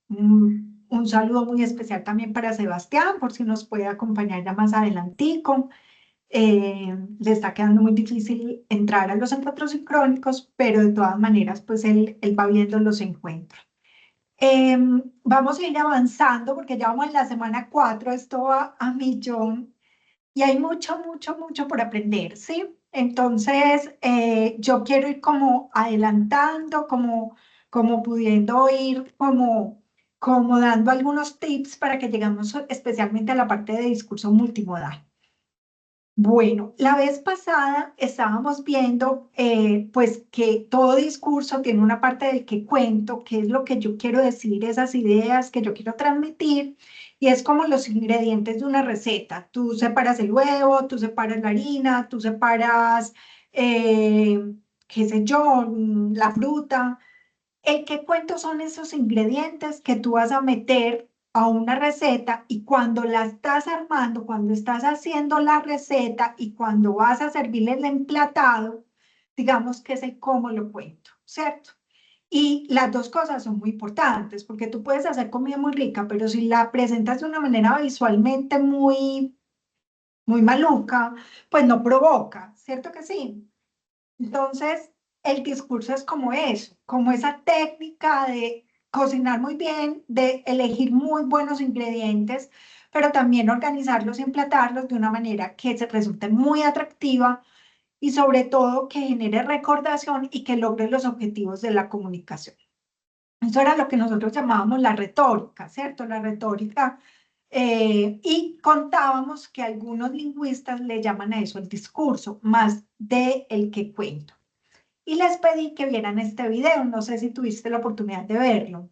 Un saludo muy especial también para Sebastián, por si nos puede acompañar ya más adelantico. Le está quedando muy difícil entrar a los encuentros sincrónicos, pero de todas maneras, pues él va viendo los encuentros. Vamos a ir avanzando porque ya vamos en la semana 4, esto va a millón y hay mucho, mucho, mucho por aprender, ¿sí? Entonces, yo quiero ir como adelantando, como pudiendo ir como dando algunos tips para que lleguemos especialmente a la parte de discurso multimodal. Bueno, la vez pasada estábamos viendo pues que todo discurso tiene una parte del que cuento, que es lo que yo quiero decir, esas ideas que yo quiero transmitir, y es como los ingredientes de una receta. Tú separas el huevo, tú separas la harina, tú separas, eh, qué sé yo, la fruta. El que cuento son esos ingredientes que tú vas a meter a una receta y cuando la estás armando, cuando estás haciendo la receta y cuando vas a servirle el emplatado, digamos que es el cómo lo cuento, ¿cierto? Y las dos cosas son muy importantes porque tú puedes hacer comida muy rica, pero si la presentas de una manera visualmente muy maluca, pues no provoca, ¿cierto que sí? Entonces, el discurso es como eso, como esa técnica de cocinar muy bien, de elegir muy buenos ingredientes, pero también organizarlos y emplatarlos de una manera que se resulte muy atractiva y sobre todo que genere recordación y que logre los objetivos de la comunicación. Eso era lo que nosotros llamábamos la retórica, ¿cierto? La retórica. Y contábamos que algunos lingüistas le llaman a eso el discurso, más de el que cuento y les pedí que vieran este video. No sé si tuviste la oportunidad de verlo.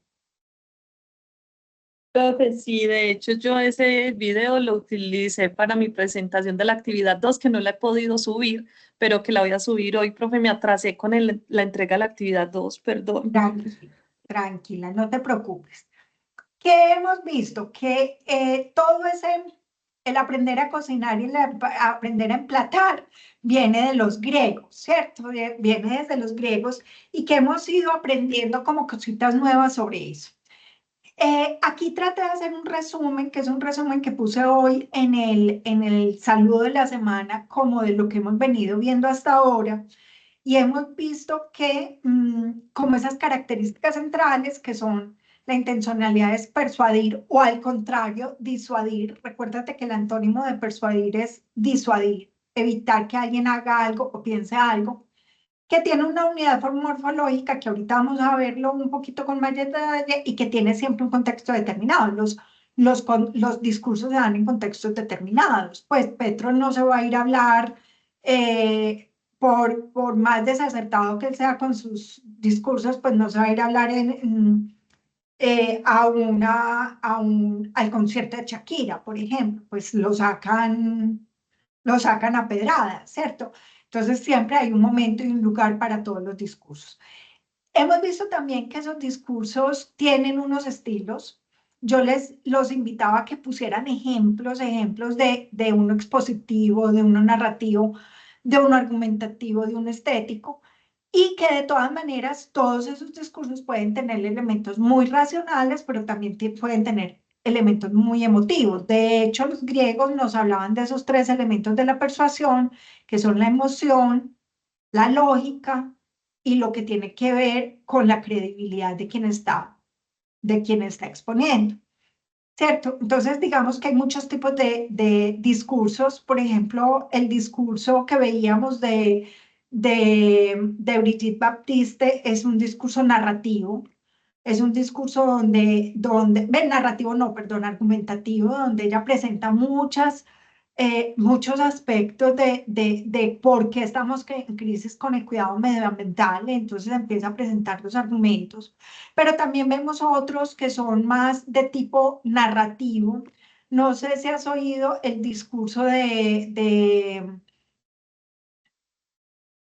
Profe, sí, de hecho yo ese video lo utilicé para mi presentación de la actividad 2 que no la he podido subir, pero que la voy a subir hoy, profe, me atrasé con la entrega de la actividad 2, perdón. Tranquila, tranquila, no te preocupes. ¿Qué hemos visto? Que todo ese, el aprender a cocinar y aprender a emplatar viene de los griegos, ¿cierto? Viene desde los griegos y que hemos ido aprendiendo como cositas nuevas sobre eso. Aquí traté de hacer un resumen, que es un resumen que puse hoy en el saludo de la semana, como de lo que hemos venido viendo hasta ahora, y hemos visto que como esas características centrales, que son la intencionalidad es persuadir o al contrario, disuadir. Recuérdate que el antónimo de persuadir es disuadir, evitar que alguien haga algo o piense algo que tiene una unidad morfológica que ahorita vamos a verlo un poquito con más detalle y que tiene siempre un contexto determinado. Los discursos se dan en contextos determinados. Pues Petro no se va a ir a hablar, por más desacertado que él sea con sus discursos, pues no se va a ir a hablar al concierto de Shakira, por ejemplo, pues lo sacan a pedradas, ¿cierto? Entonces siempre hay un momento y un lugar para todos los discursos. Hemos visto también que esos discursos tienen unos estilos. Yo les los invitaba a que pusieran ejemplos de uno expositivo, de uno narrativo, de uno argumentativo, de uno estético, y que de todas maneras todos esos discursos pueden tener elementos muy racionales, pero también pueden tener elementos muy emotivos. De hecho, los griegos nos hablaban de esos tres elementos de la persuasión, que son la emoción, la lógica y lo que tiene que ver con la credibilidad de quien está exponiendo, ¿cierto? Entonces, digamos que hay muchos tipos de discursos. Por ejemplo, el discurso que veíamos de Brigitte Baptiste es un discurso narrativo. Es un discurso ven, narrativo no, perdón, argumentativo, donde ella presenta muchos aspectos de por qué estamos en crisis con el cuidado medioambiental. Entonces empieza a presentar los argumentos, pero también vemos otros que son más de tipo narrativo. No sé si has oído el discurso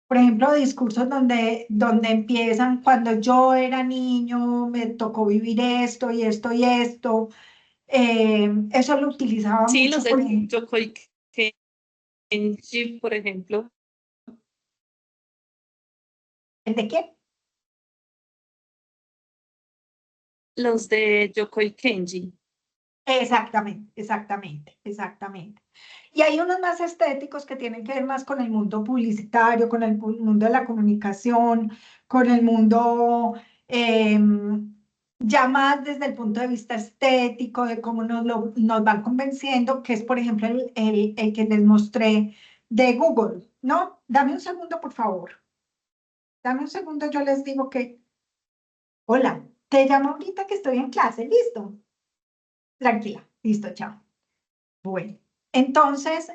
por ejemplo, discursos donde empiezan: cuando yo era niño me tocó vivir esto y esto y esto. Eso lo utilizaba Sí, mucho, los por de ejemplo. Kenji, por ejemplo. ¿El de qué? Los de Yokoi Kenji. Exactamente, exactamente, exactamente. Y hay unos más estéticos que tienen que ver más con el mundo publicitario, con el mundo de la comunicación, con el mundo ya más desde el punto de vista estético, de cómo nos van convenciendo, que es, por ejemplo, el que les mostré de Google, ¿no? Dame un segundo, por favor. Dame un segundo, yo les digo que, hola, te llamo ahorita que estoy en clase, ¿listo? Tranquila, listo, chao. Bueno, entonces,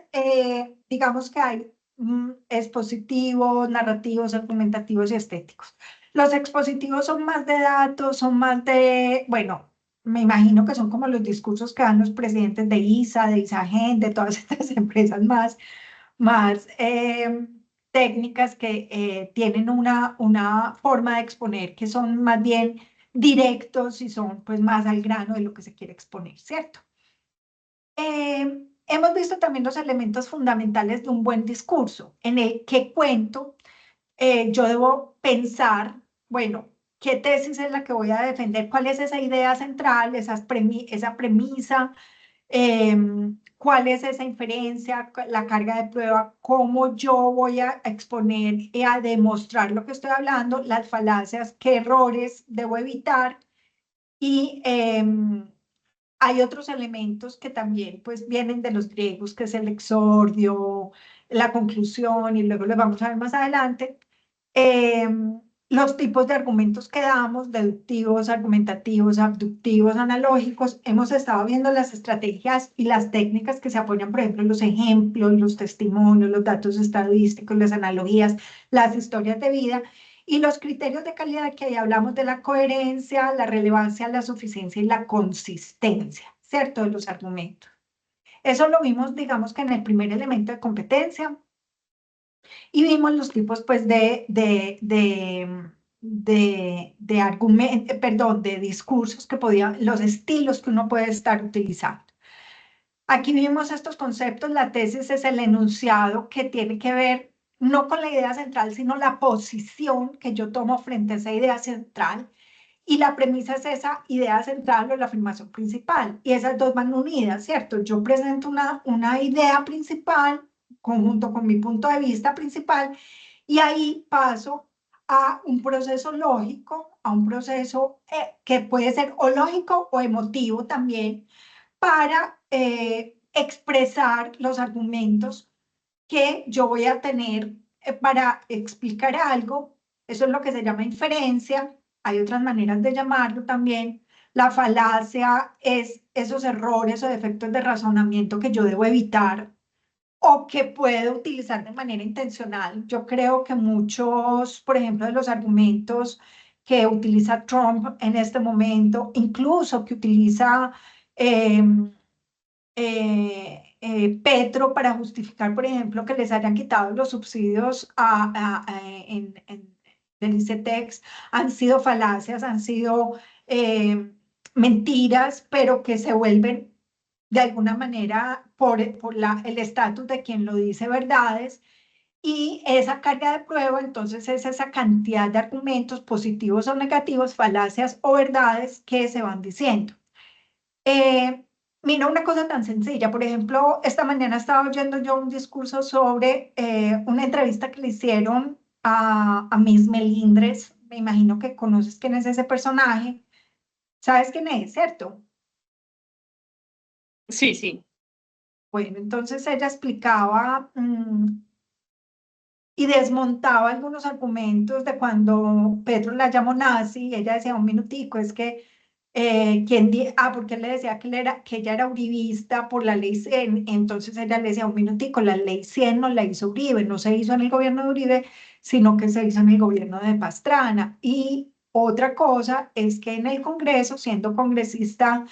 digamos que hay expositivos, narrativos, argumentativos y estéticos. Los expositivos son más de datos, son más de, bueno, me imagino que son como los discursos que dan los presidentes de ISA, de ISAGEN, de todas estas empresas más técnicas que tienen una forma de exponer que son más bien directos y son pues más al grano de lo que se quiere exponer, ¿cierto? Hemos visto también los elementos fundamentales de un buen discurso, en el que cuento, yo debo pensar, bueno, qué tesis es la que voy a defender, cuál es esa idea central, esa premisa, cuál es esa inferencia, la carga de prueba, cómo yo voy a exponer y a demostrar lo que estoy hablando, las falacias, qué errores debo evitar y hay otros elementos que también pues vienen de los griegos, que es el exordio, la conclusión, y luego lo vamos a ver más adelante. Los tipos de argumentos que damos, deductivos, argumentativos, abductivos, analógicos. Hemos estado viendo las estrategias y las técnicas que se apoyan, por ejemplo, en los ejemplos, los testimonios, los datos estadísticos, las analogías, las historias de vida. Y los criterios de calidad que ahí hablamos de la coherencia, la relevancia, la suficiencia y la consistencia, ¿cierto? De los argumentos. Eso lo vimos, digamos que en el primer elemento de competencia y vimos los tipos, pues, perdón, de discursos que podían, los estilos que uno puede estar utilizando. Aquí vimos estos conceptos, la tesis es el enunciado que tiene que ver no con la idea central, sino la posición que yo tomo frente a esa idea central. Y la premisa es esa idea central o la afirmación principal. Y esas dos van unidas, ¿cierto? Yo presento una idea principal conjunto con mi punto de vista principal y ahí paso a un proceso lógico, a un proceso que puede ser o lógico o emotivo también, para expresar los argumentos que yo voy a tener para explicar algo. Eso es lo que se llama inferencia. Hay otras maneras de llamarlo también. La falacia es esos errores o defectos de razonamiento que yo debo evitar o que puedo utilizar de manera intencional. Yo creo que muchos, por ejemplo, de los argumentos que utiliza Trump en este momento, incluso que utiliza eh, Petro para justificar, por ejemplo, que les hayan quitado los subsidios del ICETEX, han sido falacias, han sido mentiras, pero que se vuelven de alguna manera por el estatus de quien lo dice verdades. Y esa carga de prueba, entonces, es esa cantidad de argumentos positivos o negativos, falacias o verdades que se van diciendo. Eh, Mira una cosa tan sencilla, por ejemplo, esta mañana estaba oyendo yo un discurso sobre una entrevista que le hicieron a Miss Melindres. Me imagino que conoces quién es ese personaje. ¿Sabes quién es, cierto? Sí, sí. Bueno, entonces ella explicaba y desmontaba algunos argumentos de cuando Petro la llamó nazi, y ella decía un minutico, es que, porque él le decía que, que ella era uribista por la ley 100, entonces ella le decía un minutico, la ley 100 no la hizo Uribe, no se hizo en el gobierno de Uribe, sino que se hizo en el gobierno de Pastrana. Y otra cosa es que en el Congreso, siendo congresista,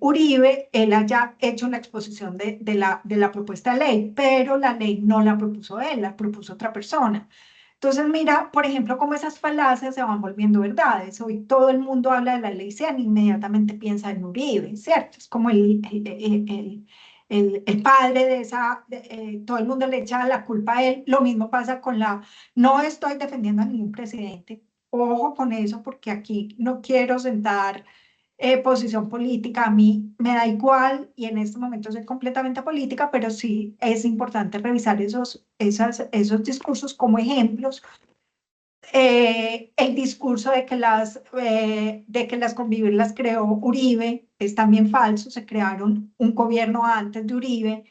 Uribe, él haya hecho una exposición de la propuesta de ley, pero la ley no la propuso él, la propuso otra persona. Entonces, mira, por ejemplo, cómo esas falacias se van volviendo verdades. Hoy todo el mundo habla de la ley 100 inmediatamente piensa en Uribe, ¿cierto? Es como el padre de esa, todo el mundo le echa la culpa a él. Lo mismo pasa con la, no estoy defendiendo a ningún presidente, ojo con eso, porque aquí no quiero sentar posición política, a mí me da igual y en este momento soy completamente política, pero sí es importante revisar esos discursos como ejemplos. El discurso de que las convivir las creó Uribe es también falso, se crearon un gobierno antes de Uribe,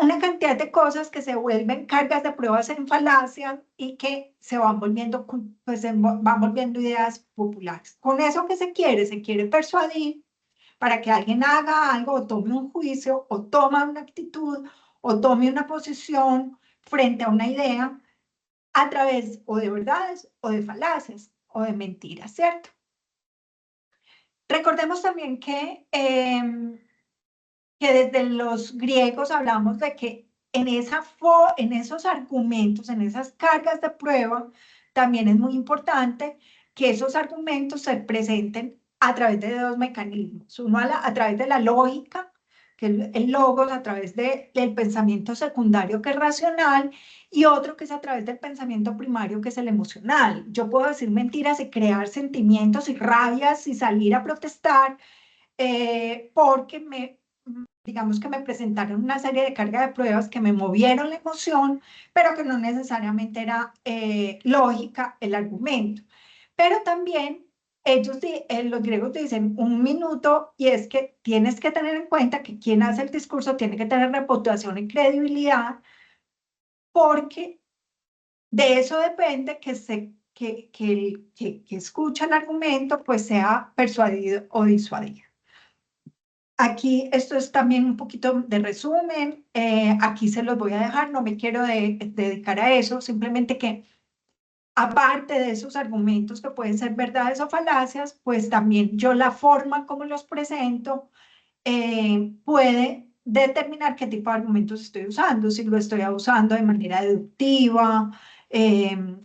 una cantidad de cosas que se vuelven cargas de pruebas en falacia y que se van volviendo, pues, van volviendo ideas populares. Con eso que se quiere persuadir para que alguien haga algo o tome un juicio o tome una actitud o tome una posición frente a una idea a través o de verdades o de falacias o de mentiras, ¿cierto? Recordemos también que desde los griegos hablamos de que en esos argumentos, en esas cargas de prueba, también es muy importante que esos argumentos se presenten a través de dos mecanismos. Uno a través de la lógica, que es el logos, a través del pensamiento secundario, que es racional, y otro que es a través del pensamiento primario, que es el emocional. Yo puedo decir mentiras y crear sentimientos y rabias y salir a protestar porque digamos que me presentaron una serie de carga de pruebas que me movieron la emoción, pero que no necesariamente era lógica el argumento. Pero también los griegos dicen un minuto y es que tienes que tener en cuenta que quien hace el discurso tiene que tener reputación y credibilidad porque de eso depende que escucha el argumento pues sea persuadido o disuadido. Aquí esto es también un poquito de resumen, aquí se los voy a dejar, no me quiero dedicar a eso, simplemente que aparte de esos argumentos que pueden ser verdades o falacias, pues también yo la forma como los presento puede determinar qué tipo de argumentos estoy usando, si lo estoy usando de manera deductiva,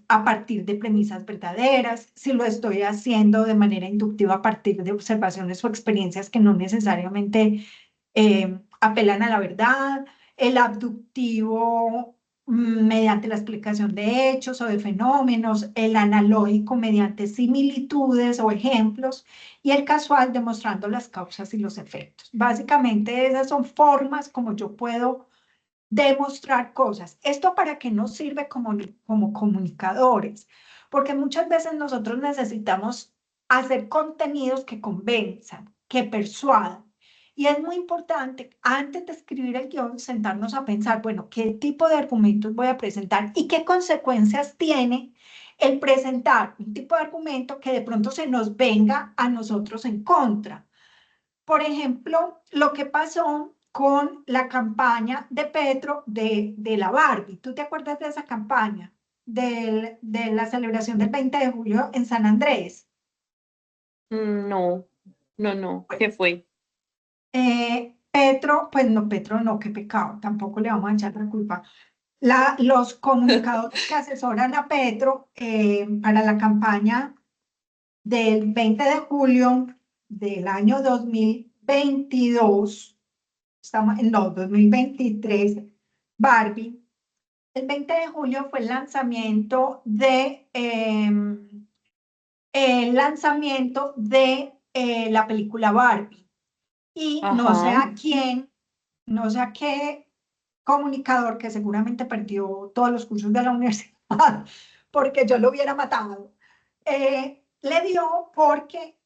a partir de premisas verdaderas, si lo estoy haciendo de manera inductiva a partir de observaciones o experiencias que no necesariamente apelan a la verdad, el abductivo mediante la explicación de hechos o de fenómenos, el analógico mediante similitudes o ejemplos, y el casual demostrando las causas y los efectos. Básicamente esas son formas como yo puedo demostrar cosas. ¿Esto para qué nos sirve como comunicadores? Porque muchas veces nosotros necesitamos hacer contenidos que convenzan, que persuadan. Y es muy importante, antes de escribir el guión, sentarnos a pensar, bueno, ¿qué tipo de argumentos voy a presentar y qué consecuencias tiene el presentar un tipo de argumento que de pronto se nos venga a nosotros en contra? Por ejemplo, lo que pasó con la campaña de Petro de la Barbie. ¿Tú te acuerdas de esa campaña? De la celebración del 20 de julio en San Andrés. No, no, no, Bueno, ¿qué fue? Petro no, qué pecado, tampoco le vamos a echar la culpa. Los comunicadores que asesoran a Petro para la campaña del 20 de julio del año 2022, estamos en no, 2023, Barbie. El 20 de julio fue el lanzamiento de la película Barbie. Y no sé Ajá. a quién, no sé a qué comunicador que seguramente perdió todos los cursos de la universidad porque yo lo hubiera matado, le dio porque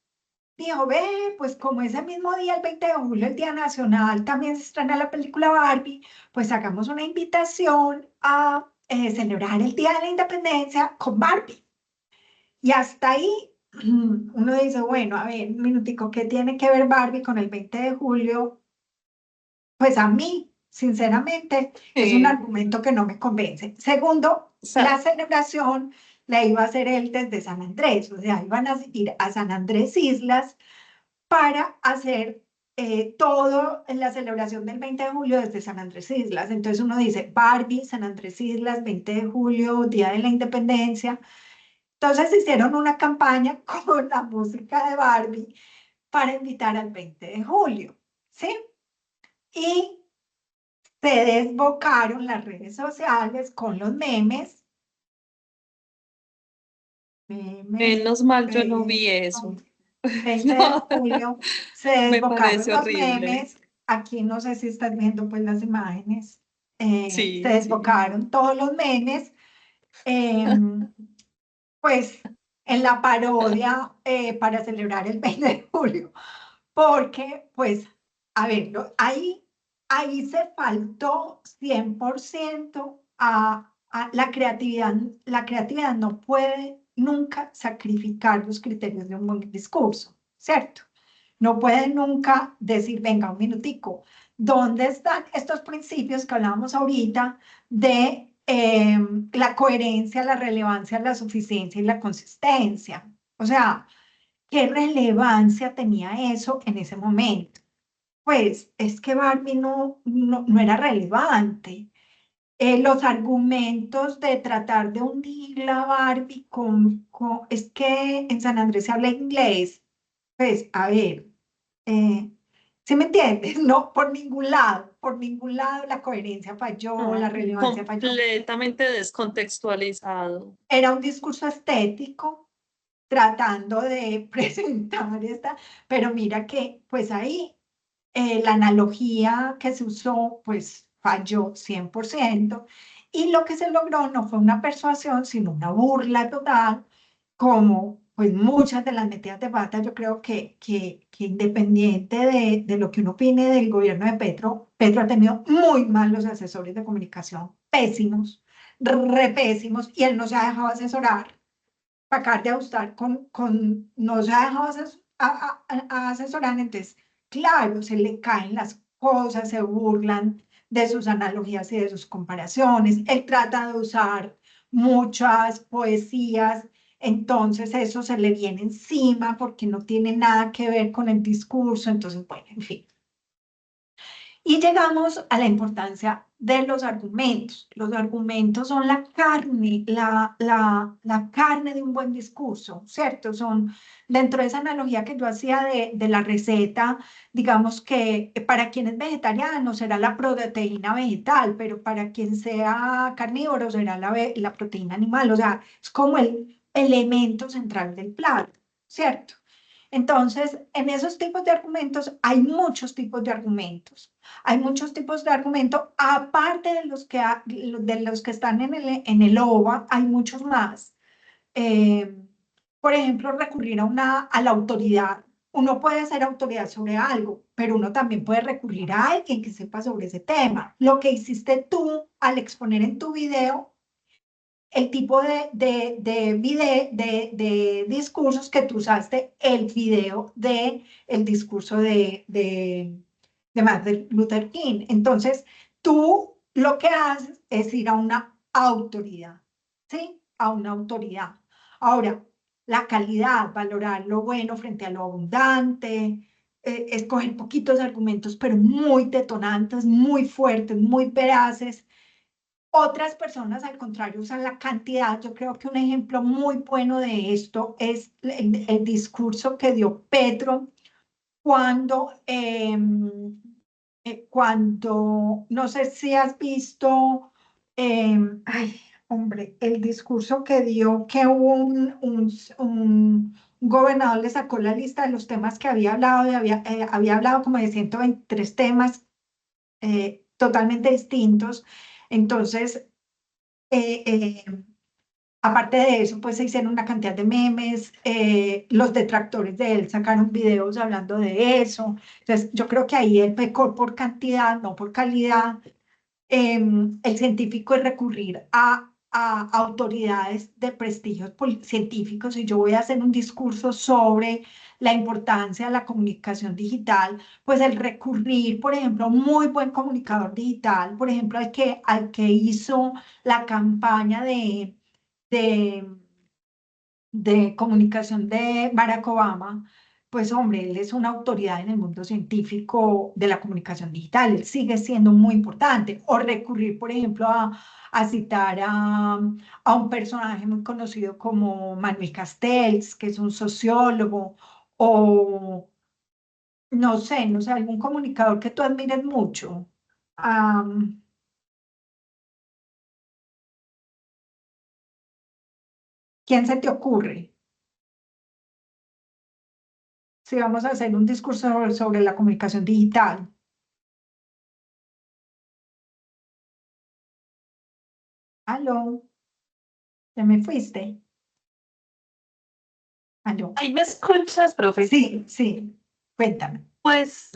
dijo, ve, pues como ese mismo día, el 20 de julio, el Día Nacional, también se estrena la película Barbie, pues hagamos una invitación a celebrar el Día de la Independencia con Barbie. Y hasta ahí uno dice, bueno, a ver, un minutico, ¿qué tiene que ver Barbie con el 20 de julio? Pues a mí, sinceramente, es un Sí. argumento que no me convence. Segundo, la celebración la iba a hacer él desde San Andrés, o sea, iban a ir a San Andrés Islas para hacer todo en la celebración del 20 de julio desde San Andrés Islas. Entonces uno dice, Barbie, San Andrés Islas, 20 de julio, Día de la Independencia. Entonces hicieron una campaña con la música de Barbie para invitar al 20 de julio, ¿sí? Y se desbocaron las redes sociales con los memes memes, Menos mal yo no vi eso. eso. 20 de No, julio se me desbocaron parece los horrible. memes. Aquí no sé si estás viendo pues las imágenes. Se Sí, sí. desbocaron todos los memes. em, pues en la parodia para celebrar el 20 de julio. Porque, pues, a ver, ahí se faltó 100% a la creatividad. La creatividad no puede nunca sacrificar los criterios de un buen discurso, ¿cierto? No puede nunca decir, venga, un minutico, ¿dónde están estos principios que hablábamos ahorita de la coherencia, la relevancia, la suficiencia y la consistencia? O sea, ¿qué relevancia tenía eso en ese momento? Pues es que Barbie no era relevante. Los argumentos de tratar de hundir la Barbie es que en San Andrés se habla inglés. Pues, a ver, eh, ¿sí me entiendes? No, por ningún lado la coherencia falló, la No, relevancia falló. completamente descontextualizado. Era un discurso estético tratando de presentar esta, pero mira que pues ahí la analogía que se usó pues falló 100% y lo que se logró no fue una persuasión, sino una burla total, como pues muchas de las metidas de pata, yo creo que independiente de lo que uno opine del gobierno de Petro, Petro ha tenido muy malos asesores de comunicación, pésimos, re pésimos, y él no se ha dejado asesorar para acabar de ajustar no se ha dejado a asesorar, entonces, claro, se le caen las cosas, se burlan de sus analogías y de sus comparaciones, él trata de usar muchas poesías, entonces eso se le viene encima porque no tiene nada que ver con el discurso, entonces, bueno, en fin. Y llegamos a la importancia de los argumentos. Los argumentos son la carne, la carne de un buen discurso, ¿cierto? Son dentro de esa analogía que yo hacía de la receta, digamos que para quien es vegetariano será la proteína vegetal, pero para quien sea carnívoro será la proteína animal. O sea, es como el elemento central del plato, ¿cierto? Entonces, en esos tipos de argumentos hay muchos tipos de argumentos. Hay muchos tipos de argumentos, aparte de los que están en el OVA, hay muchos más. Eh, por ejemplo, recurrir a la autoridad. Uno puede ser autoridad sobre algo, pero uno también puede recurrir a alguien que sepa sobre ese tema. Lo que hiciste tú al exponer en tu video el tipo de discursos que tú usaste, el video el discurso de Martin Luther King. Entonces, tú lo que haces es ir a una autoridad, ¿sí? A una autoridad. Ahora, la calidad, valorar lo bueno frente a lo abundante, escoger poquitos argumentos, pero muy detonantes, muy fuertes, muy veraces. Otras personas, al contrario, usan la cantidad. Yo creo que un ejemplo muy bueno de esto es el discurso que dio Petro cuando, no sé si has visto, ay, hombre, el discurso que dio, que hubo un gobernador le sacó la lista de los temas que había hablado, había hablado como de 123 temas totalmente distintos. Entonces, eh, eh, aparte de eso, pues se hicieron una cantidad de memes, los detractores de él sacaron videos hablando de eso. Entonces, yo creo que ahí él pecó por cantidad, no por calidad. El científico es recurrir a autoridades de prestigios científicos y yo voy a hacer un discurso sobre la importancia de la comunicación digital, pues el recurrir, por ejemplo, a un muy buen comunicador digital, por ejemplo, al que hizo la campaña de, de comunicación de Barack Obama, pues hombre, él es una autoridad en el mundo científico de la comunicación digital, él sigue siendo muy importante. O recurrir, por ejemplo, a citar a un personaje muy conocido como Manuel Castells, que es un sociólogo, o no sé, algún comunicador que tú admires mucho. Am, ¿Quién se te ocurre? Si vamos a hacer un discurso sobre la comunicación digital. ¿Aló? ¿Te me fuiste? ¿Aló? Ahí me escuchas, profe. Sí, sí, cuéntame. Pues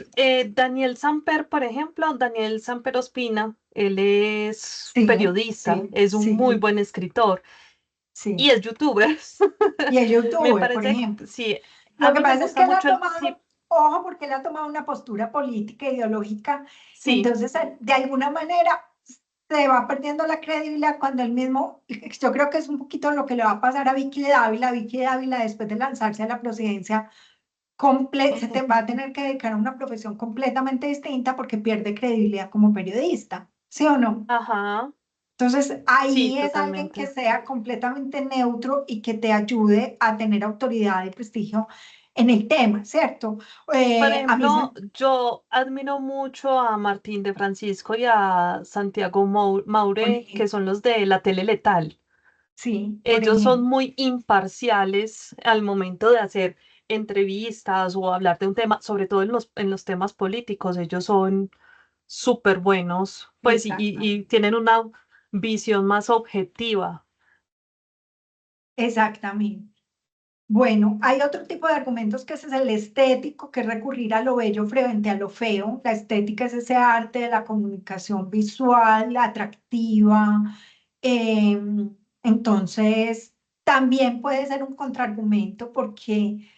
Daniel Samper, por ejemplo, Daniel Samper Ospina, él es Sí, periodista, sí, es un muy sí, buen escritor y sí. es youtuber. Y el Me youtuber, por parece, ejemplo. sí, a Lo que mí me pasa es gusta que él ha mucho el tomado, tip, ojo, porque él ha tomado una postura política, ideológica, y sí, entonces de alguna manera se va perdiendo la credibilidad cuando él mismo, yo creo que es un poquito lo que le va a pasar a Vicky Dávila. Vicky Dávila, después de lanzarse a la presidencia, se te va a tener que dedicar a una profesión completamente distinta porque pierde credibilidad como periodista, ¿sí o no? ajá, Entonces, sí, ahí es alguien que totalmente. sea completamente neutro y que te ayude a tener autoridad y prestigio en el tema, ¿cierto? Por A mí ejemplo, yo admiro mucho a Martín de Francisco y a Santiago por Maure, que ejemplo, son los de la tele letal. sí, por Ellos son ejemplo, muy imparciales al momento de hacer entrevistas o hablar de un tema, sobre todo en los temas políticos. Ellos son súper buenos, pues, exacto, y tienen una visión más objetiva. exactamente. Bueno, hay otro tipo de argumentos que ese es el estético, que es recurrir a lo bello frente a lo feo. La estética es ese arte de la comunicación visual, atractiva. Entonces, también puede ser un contraargumento porque,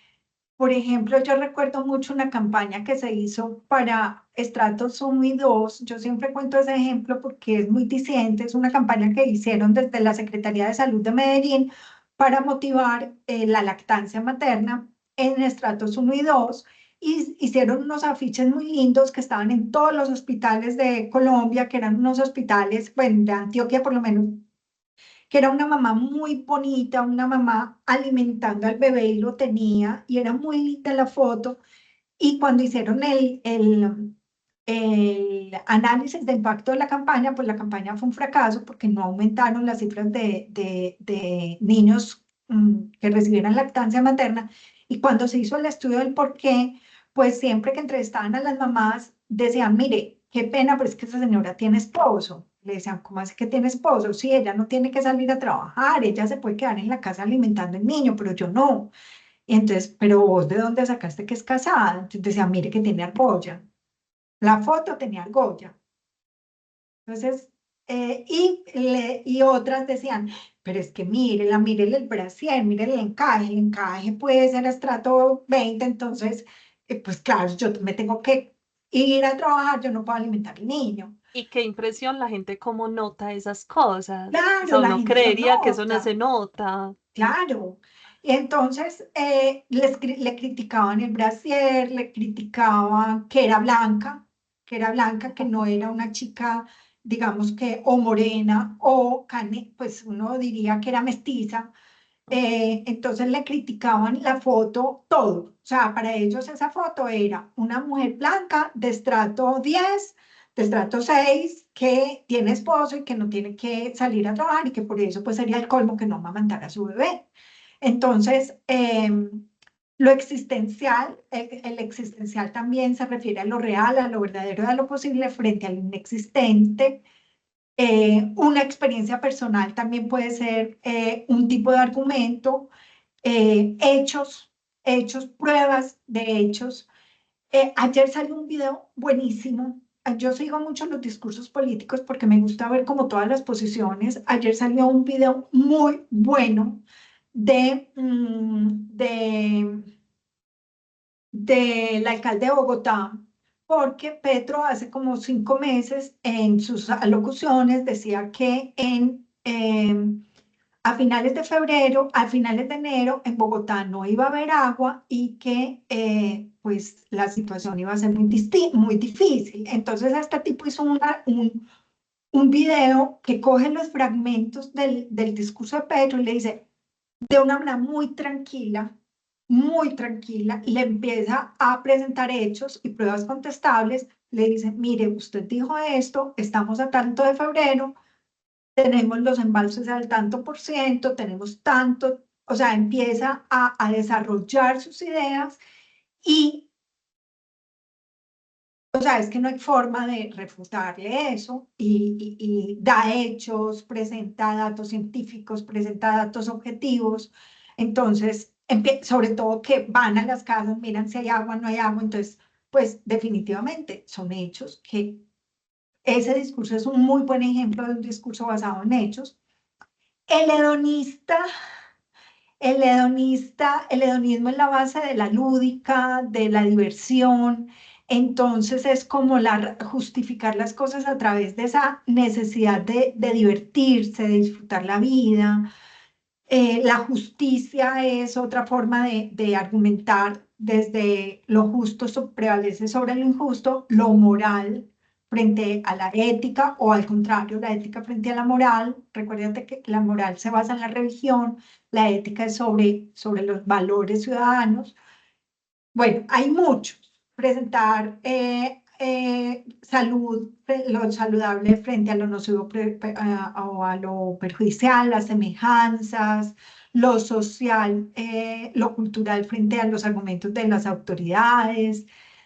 por ejemplo, yo recuerdo mucho una campaña que se hizo para estratos 1 y 2. Yo siempre cuento ese ejemplo porque es muy diciente. Es una campaña que hicieron desde la Secretaría de Salud de Medellín para motivar la lactancia materna en estratos 1 y 2. Y hicieron unos afiches muy lindos que estaban en todos los hospitales de Colombia, que eran unos hospitales, bueno, de Antioquia por lo menos, que era una mamá muy bonita, una mamá alimentando al bebé y lo tenía, y era muy linda la foto. Y cuando hicieron el análisis de impacto de la campaña, pues la campaña fue un fracaso porque no aumentaron las cifras de niños que recibieran lactancia materna. Y cuando se hizo el estudio del por qué, pues siempre que entrevistaban a las mamás, decían, mire, qué pena, pero es que esa señora tiene esposo. Le decían, ¿cómo así que tiene esposo? Sí, ella no tiene que salir a trabajar, ella se puede quedar en la casa alimentando al niño, pero yo no. Y entonces, pero vos de dónde sacaste que es casada? Entonces decía, mire que tiene argolla. La foto tenía argolla. Entonces, y otras decían, pero es que mírela, mírele el brasier, mírele el encaje puede ser estrato 20. Entonces, pues claro, yo me tengo que ir a trabajar, yo no puedo alimentar al niño. Y qué impresión la gente cómo nota esas cosas. O Claro, sea, la uno gente lo creería que eso no se nota. nota. Claro. Y entonces le criticaban el brasier, le criticaban que era blanca, que no era una chica, digamos que, o morena, o pues uno diría que era mestiza. Entonces le criticaban la foto, todo. O sea, para ellos esa foto era una mujer blanca de estrato 10, de estrato 6, que tiene esposo y que no tiene que salir a trabajar y que por eso pues sería el colmo que no amamantara a su bebé. Entonces, lo existencial, el existencial también se refiere a lo real, a lo verdadero, a lo posible frente al inexistente. Una experiencia personal también puede ser un tipo de argumento. Hechos, hechos, pruebas de hechos. Ayer salió un video buenísimo. Yo sigo mucho los discursos políticos porque me gusta ver como todas las posiciones. Ayer salió un video muy bueno del alcalde de Bogotá, porque Petro hace como 5 meses en sus alocuciones decía que a finales de febrero, a finales de enero, en Bogotá no iba a haber agua y que pues la situación iba a ser muy difícil. Entonces este tipo hizo un video que coge los fragmentos del discurso de Petro y le dice, de una manera muy tranquila, le empieza a presentar hechos y pruebas contestables. Le dice, mire, usted dijo esto, estamos a tanto de febrero, tenemos los embalses al tanto por ciento, tenemos tanto, o sea, empieza a desarrollar sus ideas y, o sea, es que no hay forma de refutarle eso y da hechos, presenta datos científicos, presenta datos objetivos, entonces, sobre todo que van a las casas, miran si hay agua, no hay agua, entonces, pues definitivamente son hechos que ese discurso es un muy buen ejemplo de un discurso basado en hechos. El hedonista, el hedonismo es la base de la lúdica, de la diversión, entonces es como justificar las cosas a través de esa necesidad de divertirse, de disfrutar la vida. La justicia es otra forma de argumentar desde lo justo prevalece sobre lo injusto, lo moral frente a la ética o al contrario, la ética frente a la moral. Recuérdate que la moral se basa en la religión, la ética es sobre los valores ciudadanos. Bueno, hay muchos. Presentar salud, lo saludable frente a lo nocivo o a lo perjudicial, las semejanzas, lo social, lo cultural frente a los argumentos de las autoridades,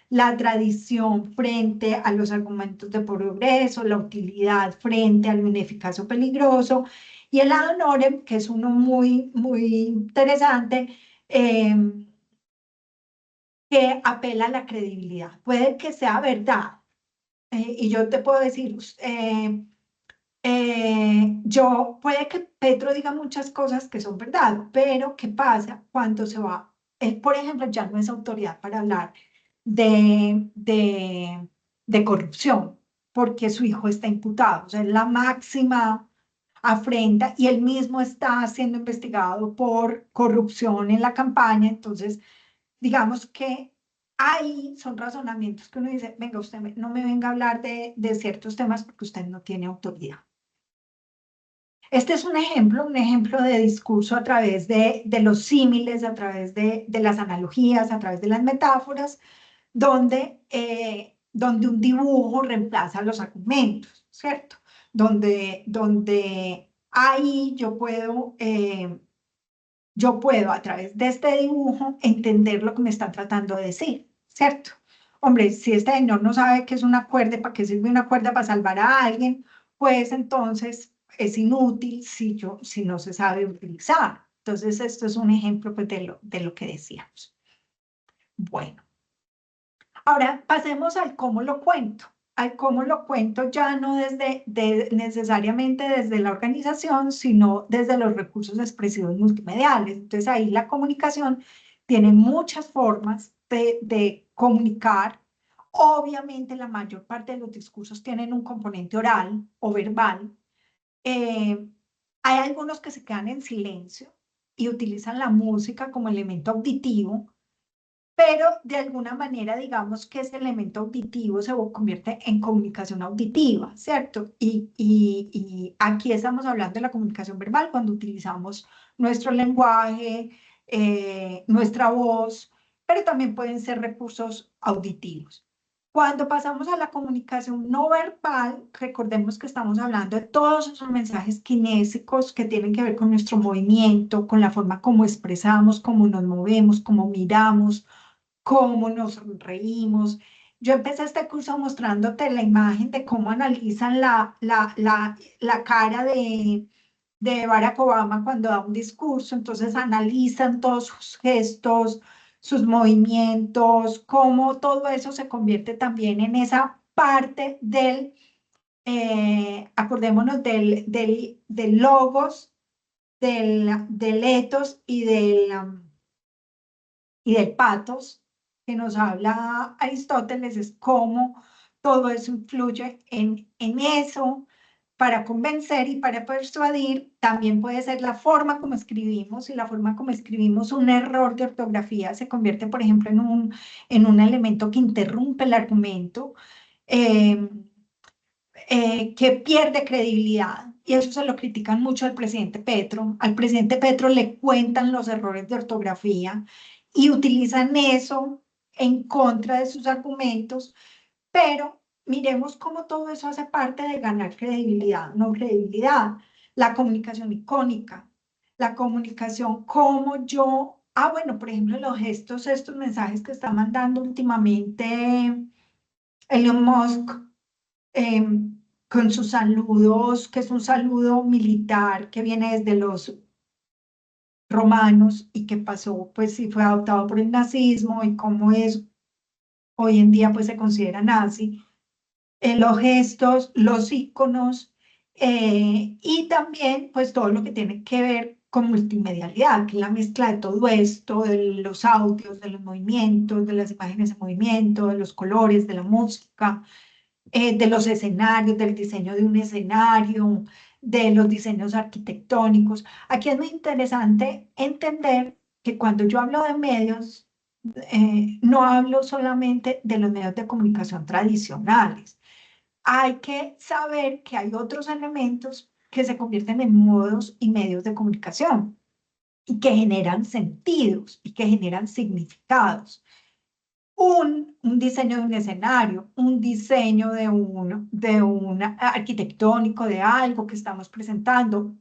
la tradición frente a los argumentos de progreso, la utilidad frente a lo ineficaz o peligroso, y el ad honorem, que es uno muy, muy interesante, que apela a la credibilidad. Puede que sea verdad, y yo te puedo decir, puede que Petro diga muchas cosas que son verdad, pero ¿qué pasa cuando se va? Él, por ejemplo, ya no es autoridad para hablar de, de, de corrupción, porque su hijo está imputado, o sea, es la máxima afrenta y él mismo está siendo investigado por corrupción en la campaña, entonces digamos que ahí son razonamientos que uno dice, venga, usted no me venga a hablar de ciertos temas porque usted no tiene autoridad. Este es un ejemplo de discurso a través de los símiles, a través de las analogías, a través de las metáforas, donde un dibujo reemplaza los argumentos, ¿cierto? Donde ahí yo puedo a través de este dibujo entender lo que me están tratando de decir, ¿cierto? Hombre, si este señor no sabe qué es una cuerda, para qué sirve una cuerda para salvar a alguien, pues entonces es inútil si no se sabe utilizar. Entonces, esto es un ejemplo pues, de lo que decíamos. Bueno, ahora pasemos al cómo lo cuento. Al cómo lo cuento ya no necesariamente desde la organización, sino desde los recursos expresivos multimediales. Entonces ahí la comunicación tiene muchas formas de comunicar. Obviamente la mayor parte de los discursos tienen un componente oral o verbal. Eh, Hay algunos que se quedan en silencio y utilizan la música como elemento auditivo, pero de alguna manera digamos que ese elemento auditivo se convierte en comunicación auditiva, ¿cierto? Y aquí estamos hablando de la comunicación verbal cuando utilizamos nuestro lenguaje, nuestra voz, pero también pueden ser recursos auditivos. Cuando pasamos a la comunicación no verbal, recordemos que estamos hablando de todos esos mensajes kinésicos que tienen que ver con nuestro movimiento, con la forma como expresamos, cómo nos movemos, cómo miramos, cómo nos reímos. Yo empecé este curso mostrándote la imagen de cómo analizan la cara de Barack Obama cuando da un discurso, entonces analizan todos sus gestos, sus movimientos, cómo todo eso se convierte también en esa parte acordémonos del logos, del ethos y del patos, que nos habla Aristóteles, es cómo todo eso influye en eso para convencer y para persuadir. También puede ser la forma como escribimos, y la forma como escribimos un error de ortografía se convierte, por ejemplo, en un elemento que interrumpe el argumento, eh, que pierde credibilidad. Y eso se lo critican mucho al presidente Petro. Al presidente Petro le cuentan los errores de ortografía y utilizan eso en contra de sus argumentos, pero miremos cómo todo eso hace parte de ganar credibilidad, no credibilidad, la comunicación icónica, la comunicación, como yo, bueno, por ejemplo, los gestos, estos mensajes que está mandando últimamente Elon Musk, eh, con sus saludos, que es un saludo militar que viene desde los romanos y que pasó, pues sí fue adoptado por el nazismo y cómo es hoy en día, pues se considera nazi, los gestos, los iconos, y también pues todo lo que tiene que ver con multimedialidad, que es la mezcla de todo esto, de los audios, de los movimientos, de las imágenes en movimiento, de los colores, de la música, de los escenarios, del diseño de un escenario, de los diseños arquitectónicos. Aquí es muy interesante entender que cuando yo hablo de medios, no hablo solamente de los medios de comunicación tradicionales. Hay que saber que hay otros elementos que se convierten en modos y medios de comunicación y que generan sentidos y que generan significados. Un diseño de un escenario, un diseño de un arquitectónico de algo que estamos presentando,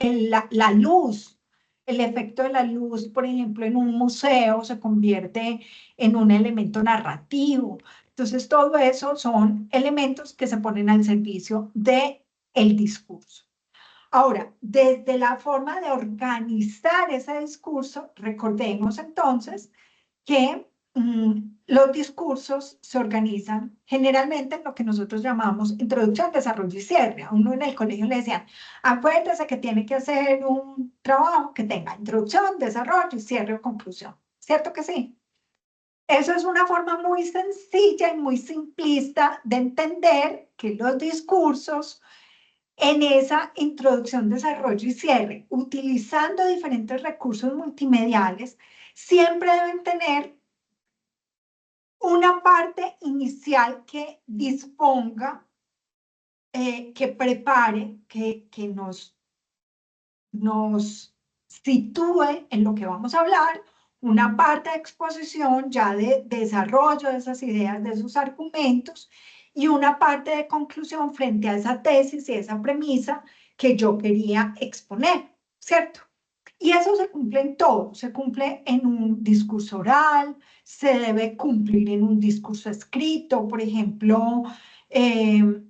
la luz, el efecto de la luz, por ejemplo, en un museo se convierte en un elemento narrativo. Entonces, todo eso son elementos que se ponen al servicio de el discurso. Ahora, desde la forma de organizar ese discurso, recordemos entonces que los discursos se organizan generalmente en lo que nosotros llamamos introducción, desarrollo y cierre. A uno en el colegio le decían, acuérdese que tiene que hacer un trabajo que tenga introducción, desarrollo y cierre o conclusión. ¿Cierto que sí? Eso es una forma muy sencilla y muy simplista de entender que los discursos en esa introducción, desarrollo y cierre, utilizando diferentes recursos multimediales, siempre deben tener una parte inicial que disponga, que prepare, que nos sitúe en lo que vamos a hablar, una parte de exposición ya de desarrollo de esas ideas, de esos argumentos, y una parte de conclusión frente a esa tesis y esa premisa que yo quería exponer, ¿cierto? Y eso se cumple en todo, se cumple en un discurso oral, se debe cumplir en un discurso escrito, por ejemplo, eh,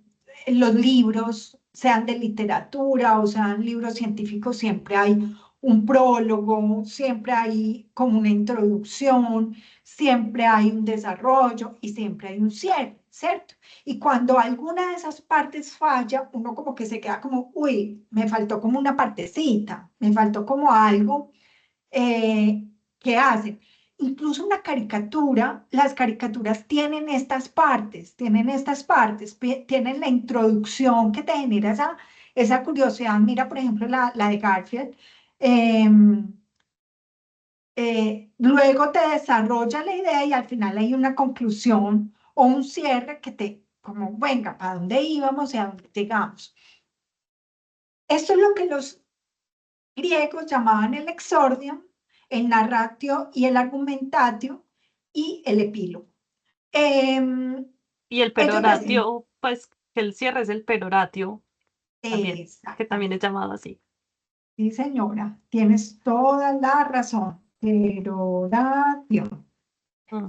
los libros, sean de literatura o sean libros científicos, siempre hay un prólogo, siempre hay como una introducción, siempre hay un desarrollo y siempre hay un cierre, ¿cierto? Y cuando alguna de esas partes falla, uno como que se queda como, uy, me faltó como una partecita, me faltó como algo, que hacen. Incluso una caricatura, las caricaturas tienen estas partes, tienen la introducción que te genera esa curiosidad. Mira, por ejemplo, la de Garfield. Luego te desarrolla la idea y al final hay una conclusión o un cierre que te, como, venga, ¿para dónde íbamos y a dónde llegamos? Esto es lo que los griegos llamaban el exordium, el narratio y el argumentatio y el epílogo. Y el Ellos decían, peroratio, pues que el cierre es el peroratio también, que también es exactamente, llamado así. sí señora, tienes toda la razón, peroratio.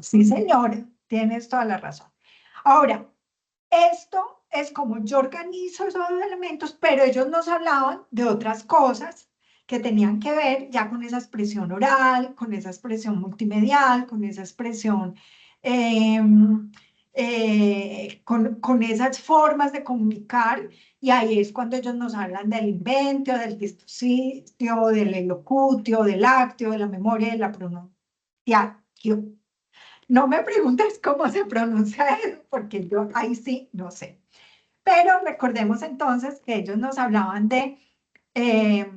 Sí Ujú. señora, tienes toda la razón. Ahora, esto es como yo organizo esos elementos, pero ellos nos hablaban de otras cosas que tenían que ver ya con esa expresión oral, con esa expresión multimedial, con esa expresión, eh, con esas formas de comunicar, y ahí es cuando ellos nos hablan del inventio, del dispositivo, del elocutio, del actio, de la memoria, de la pronunciación. No me preguntes cómo se pronuncia eso, porque yo ahí sí no sé. Pero recordemos entonces que ellos nos hablaban de, eh,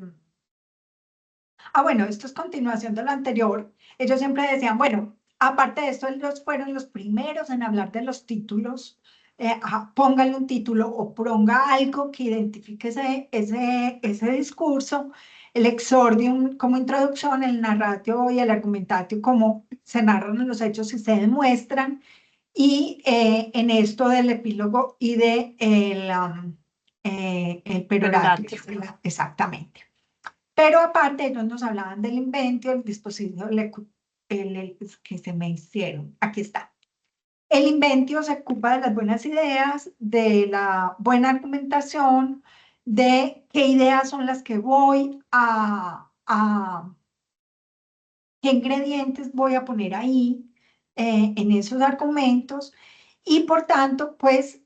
bueno, esto es continuación de lo anterior. Ellos siempre decían, bueno, aparte de esto, ellos fueron los primeros en hablar de los títulos. Póngale un título o ponga algo que identifique ese discurso, el exordium como introducción, el narratio y el argumentatio como se narran los hechos y se demuestran, y en esto del epílogo y de el perorata, Perorato. exactamente. Pero aparte, ellos nos hablaban del inventio, el dispositivo, que se me hicieron. Aquí está. El inventio se ocupa de las buenas ideas, de la buena argumentación, de qué ideas son las que voy a qué ingredientes voy a poner ahí en esos argumentos y por tanto, pues,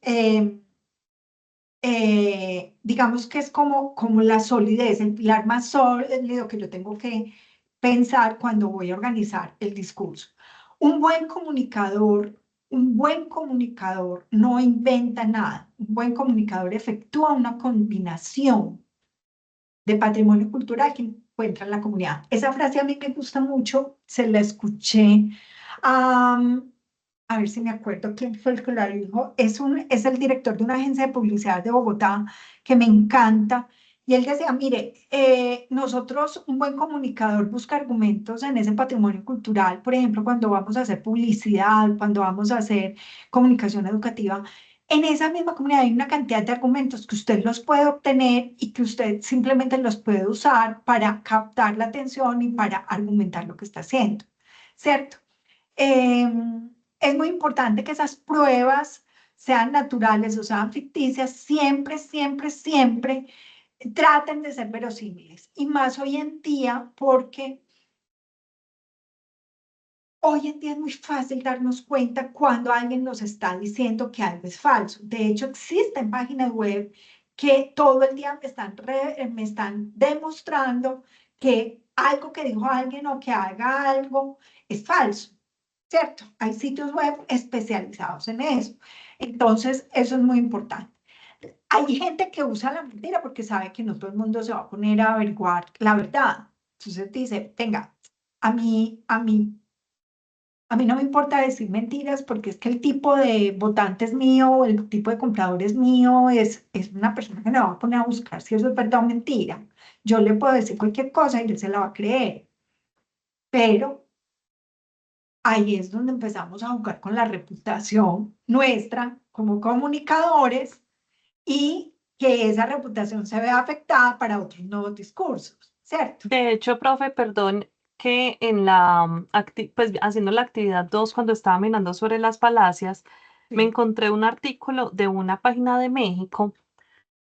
digamos que es como la solidez, el pilar más sólido que yo tengo que pensar cuando voy a organizar el discurso. Un buen comunicador, un buen comunicador no inventa nada. Un buen comunicador efectúa una combinación de patrimonio cultural que encuentra en la comunidad. Esa frase a mí me gusta mucho, se la escuché a ver si me acuerdo quién fue el que la dijo, es el director de una agencia de publicidad de Bogotá que me encanta. Y él decía, mire, nosotros, un buen comunicador busca argumentos en ese patrimonio cultural, por ejemplo, cuando vamos a hacer publicidad, cuando vamos a hacer comunicación educativa, en esa misma comunidad hay una cantidad de argumentos que usted los puede obtener y que usted simplemente los puede usar para captar la atención y para argumentar lo que está haciendo, ¿cierto? Es muy importante que esas pruebas sean naturales o sean ficticias, siempre, siempre, siempre traten de ser verosímiles. Y más hoy en día, porque hoy en día es muy fácil darnos cuenta cuando alguien nos está diciendo que algo es falso. De hecho, existen páginas web que todo el día me están demostrando que algo que dijo alguien o que haga algo es falso, ¿cierto? Hay sitios web especializados en eso. Entonces, eso es muy importante. Hay gente que usa la mentira porque sabe que no todo el mundo se va a poner a averiguar la verdad. Entonces dice, venga, a mí no me importa decir mentiras porque es que el tipo de votante es mío, el tipo de comprador es mío, es una persona que me va a poner a buscar si eso es verdad o mentira. Yo le puedo decir cualquier cosa y él se la va a creer, pero ahí es donde empezamos a jugar con la reputación nuestra como comunicadores y que esa reputación se vea afectada para otros nuevos discursos, ¿cierto? De hecho, profe, perdón, que en pues haciendo la actividad 2 cuando estaba mirando sobre las falacias, me Sí. encontré un artículo de una página de México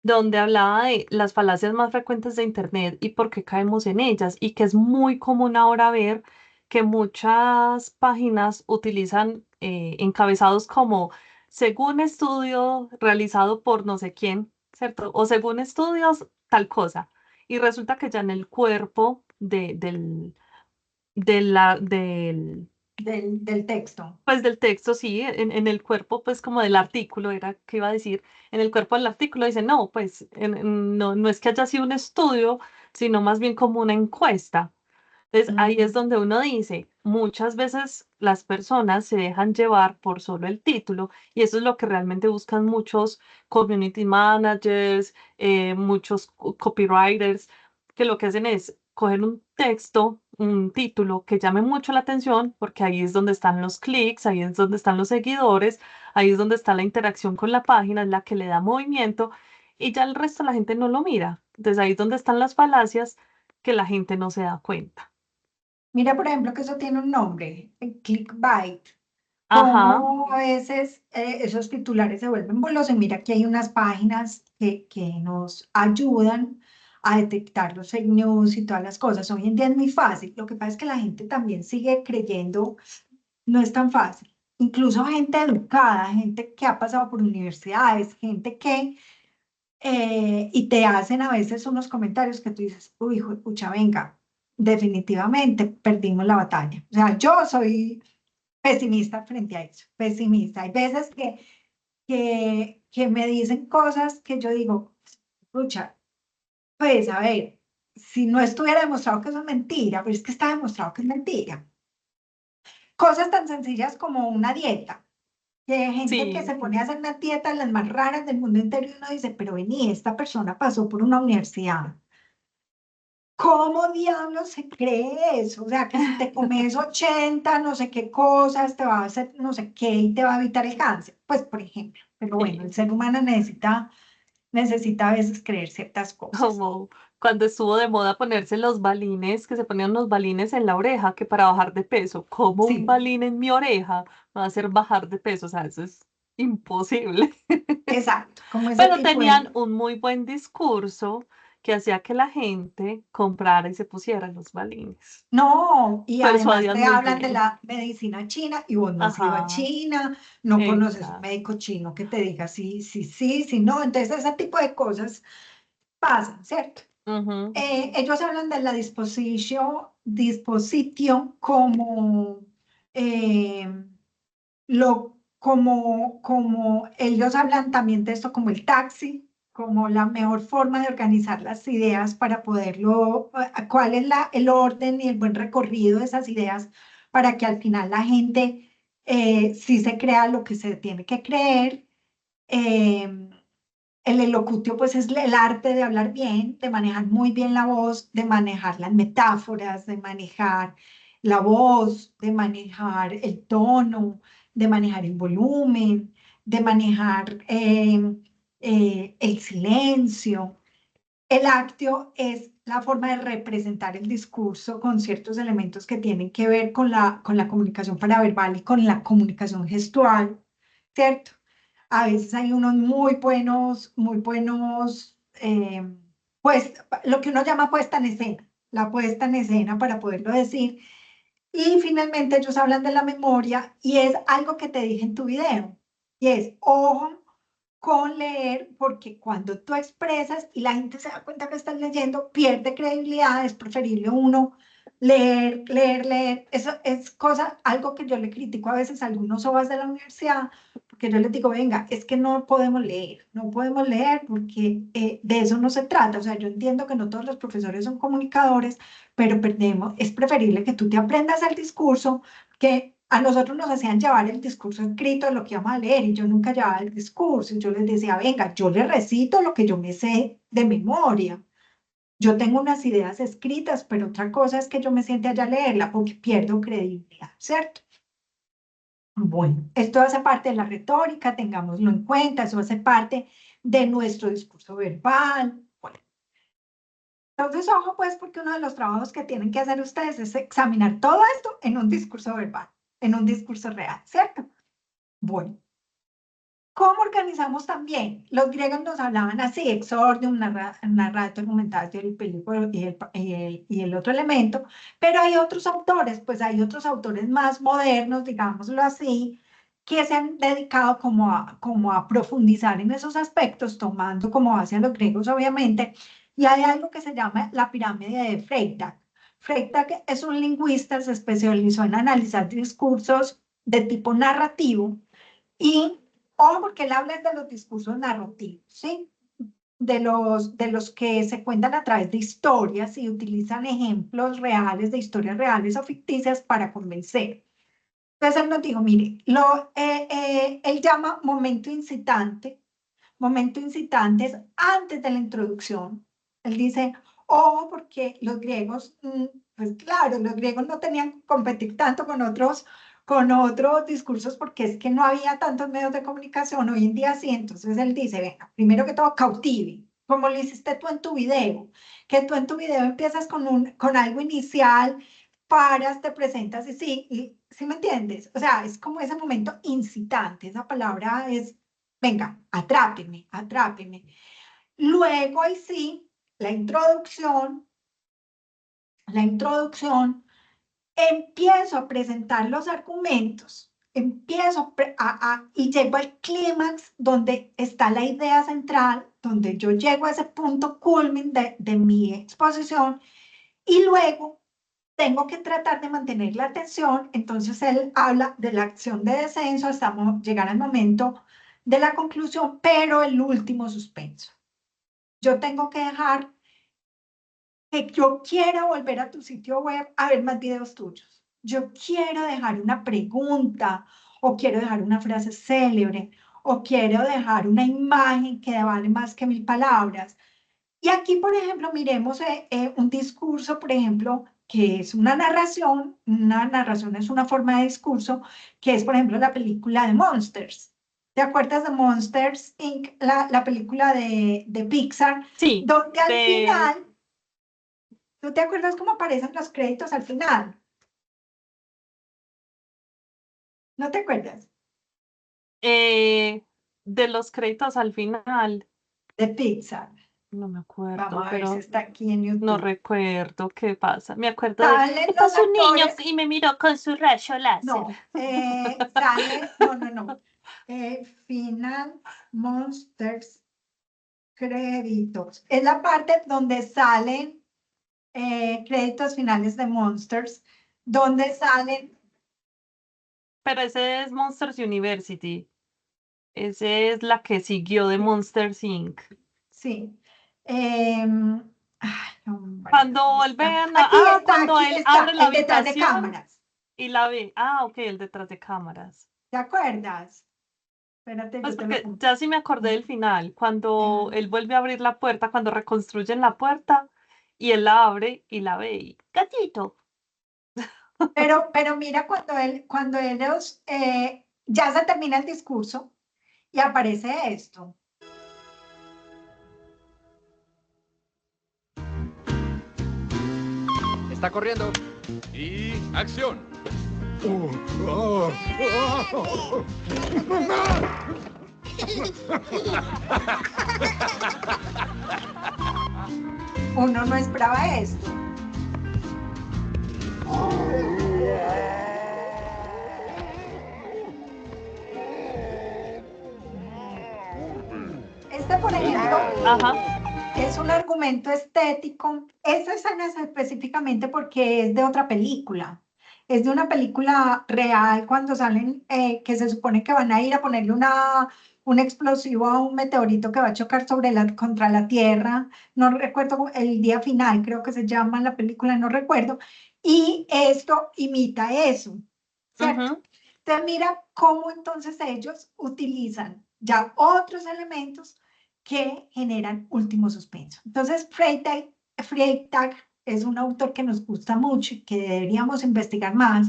donde hablaba de las falacias más frecuentes de Internet y por qué caemos en ellas, y que es muy común ahora ver que muchas páginas utilizan encabezados como según estudio realizado por no sé quién, ¿cierto? O según estudios tal cosa. Y resulta que ya en el cuerpo de la, del, Del texto. pues del texto, sí, en el cuerpo, pues como del artículo, era que iba a decir, en el cuerpo del artículo dice, no, pues no, no es que haya sido un estudio, sino más bien como una encuesta. Entonces ahí es Mm. donde uno dice, muchas veces las personas se dejan llevar por solo el título y eso es lo que realmente buscan muchos community managers, muchos copywriters, que lo que hacen es coger un texto, un título que llame mucho la atención, porque ahí es donde están los clics, ahí es donde están los seguidores, ahí es donde está la interacción con la página, es la que le da movimiento y ya el resto la gente no lo mira. Entonces ahí es donde están las falacias que la gente no se da cuenta. Mira, por ejemplo, que eso tiene un nombre, el clickbait. Ajá, Cómo a veces esos titulares se vuelven bulos. Y mira que hay unas páginas que nos ayudan a detectar los fake news y todas las cosas. Hoy en día es muy fácil. Lo que pasa es que la gente también sigue creyendo, no es tan fácil. Incluso gente educada, gente que ha pasado por universidades, gente que, y te hacen a veces unos comentarios que tú dices, uy, hijo de pucha, venga, definitivamente perdimos la batalla. O sea, yo soy pesimista frente a eso, pesimista. Hay veces que me dicen cosas que yo digo, escucha, pues a ver, si no estuviera demostrado que eso es mentira, pero es que está demostrado que es mentira. Cosas tan sencillas como una dieta, que hay gente que sí, se pone a hacer una dieta las más raras del mundo entero y uno dice, pero vení, esta persona pasó por una universidad, ¿Cómo diablos se cree eso? O sea, que si te comes 80 no sé qué cosas, te va a hacer no sé qué y te va a evitar el cáncer. Pues, por ejemplo. Pero bueno, el Sí. ser humano necesita a veces creer ciertas cosas. Como cuando estuvo de moda ponerse los balines, que se ponían los balines en la oreja, que para bajar de peso, como un Sí, balín en mi oreja me va a hacer bajar de peso, o sea, eso es imposible. exacto, como ese Pero tipo de... tenían un muy buen discurso que hacía que la gente comprara y se pusiera los balines. No, y además Persuadían te muy hablan de bien. la medicina china y vos no has ido a Ajá, China, no conoces un exacto. médico chino que te diga sí, sí, sí, sí, no. Entonces ese tipo de cosas pasan, ¿cierto? Ujú. Ellos hablan de la disposición como, eh, como ellos hablan también de esto como el taxi, como la mejor forma de organizar las ideas para poderlo, cuál es el orden y el buen recorrido de esas ideas para que al final la gente sí se crea lo que se tiene que creer. Eh, el elocutio, pues, es el arte de hablar bien, de manejar muy bien la voz, de manejar las metáforas, de manejar la voz, de manejar el tono, de manejar el volumen, de manejar el silencio. El actio es la forma de representar el discurso con ciertos elementos que tienen que ver con la comunicación paraverbal y con la comunicación gestual, ¿cierto? A veces hay unos muy buenos, pues lo que uno llama puesta en escena, la puesta en escena para poderlo decir. Y finalmente ellos hablan de la memoria y es algo que te dije en tu video, y es, ojo con leer, porque cuando tú expresas y la gente se da cuenta que estás leyendo, pierde credibilidad, es preferible uno leer, leer, leer. Eso es cosa, algo que yo le critico a veces a algunos OVAs de la universidad, porque yo les digo, venga, es que no podemos leer, no podemos leer porque de eso no se trata. O sea, yo entiendo que no todos los profesores son comunicadores, pero perdemos, es preferible que tú te aprendas el discurso, que a nosotros nos hacían llevar el discurso escrito de lo que íbamos a leer y yo nunca llevaba el discurso. Y yo les decía, venga, yo les recito lo que yo me sé de memoria. Yo tengo unas ideas escritas, pero otra cosa es que yo me siente allá a leerla porque pierdo credibilidad, ¿cierto? Bueno, esto hace parte de la retórica, tengámoslo en cuenta, eso hace parte de nuestro discurso verbal. Bueno, entonces, ojo, pues, porque uno de los trabajos que tienen que hacer ustedes es examinar todo esto en un discurso verbal, en un discurso real, ¿cierto? Bueno, ¿cómo organizamos también? Los griegos nos hablaban así, exordium, narrato, argumentatio, el película y el otro elemento, pero hay otros autores, pues hay otros autores más modernos, digámoslo así, que se han dedicado como a profundizar en esos aspectos, tomando como base a los griegos, obviamente, y hay algo que se llama la pirámide de Freytag. Freytag es un lingüista, se especializó en analizar discursos de tipo narrativo y, ojo, porque él habla de los discursos narrativos, ¿sí? De los que se cuentan a través de historias y utilizan ejemplos reales de historias reales o ficticias para convencer. Entonces él nos dijo, mire, él llama momento incitante es antes de la introducción. Él dice, ojo, porque los griegos, pues claro, los griegos no tenían que competir tanto con otros discursos porque es que no había tantos medios de comunicación, hoy en día sí. Entonces él dice, venga, primero que todo, cautive, como lo hiciste tú en tu video, que tú en tu video empiezas con algo inicial, paras, te presentas y sí, ¿sí me entiendes? O sea, es como ese momento incitante, esa palabra es, venga, atrápeme, atrápeme. Luego, ahí sí, la introducción, empiezo a presentar los argumentos, y llego al clímax donde está la idea central, donde yo llego a ese punto culmin de mi exposición y luego tengo que tratar de mantener la atención. Entonces él habla de la acción de descenso hasta llegar al momento de la conclusión, pero el último suspenso. Yo tengo que dejar que yo quiera volver a tu sitio web a ver más videos tuyos. Yo quiero dejar una pregunta o quiero dejar una frase célebre o quiero dejar una imagen que vale más que 1000 palabras. Y aquí, por ejemplo, miremos un discurso, por ejemplo, que es una narración. Una narración es una forma de discurso, que es, por ejemplo, la película de Monsters. ¿Te acuerdas de Monsters Inc., la película de Pixar, Sí, donde al de, final, ¿tú te acuerdas cómo aparecen los créditos al final? ¿No te acuerdas? eh, de los créditos al final. De Pixar. No me acuerdo, Vamos a ver si pero está aquí en no YouTube. recuerdo qué pasa. Me acuerdo de, Salen este los es un niño actores. y me miró con su rayo láser. No, sale, no, no, no. Final Monsters créditos. Es la parte donde salen créditos finales de Monsters, donde salen, Pero ese es Monsters University. Ese es la que siguió de Monsters Inc. sí. Ay, hombre, Cuando ¿dónde está? vuelven Aquí está, cuando aquí él está, abre la el detrás de habitación cámaras. y la ve. Ah, ok, el detrás de cámaras. ¿Te acuerdas? Espérate, Pues yo te lo porque pongo. ya sí me acordé del final, cuando Eh, él vuelve a abrir la puerta, cuando reconstruyen la puerta y él la abre y la ve y gatito. pero mira cuando ellos, ya se termina el discurso y aparece esto. Está corriendo. Y acción. Uno no esperaba esto. Este, por ejemplo, Ajá. es un argumento estético. Esta escena es específicamente porque es de otra película. Es de una película real cuando salen, que se supone que van a ir a ponerle un explosivo a un meteorito que va a chocar contra la Tierra. No recuerdo el día final, creo que se llama la película, no recuerdo. Y esto imita eso, ¿cierto? Ujú. Entonces mira cómo entonces ellos utilizan ya otros elementos que generan último suspenso. Entonces, Freytag es un autor que nos gusta mucho y que deberíamos investigar más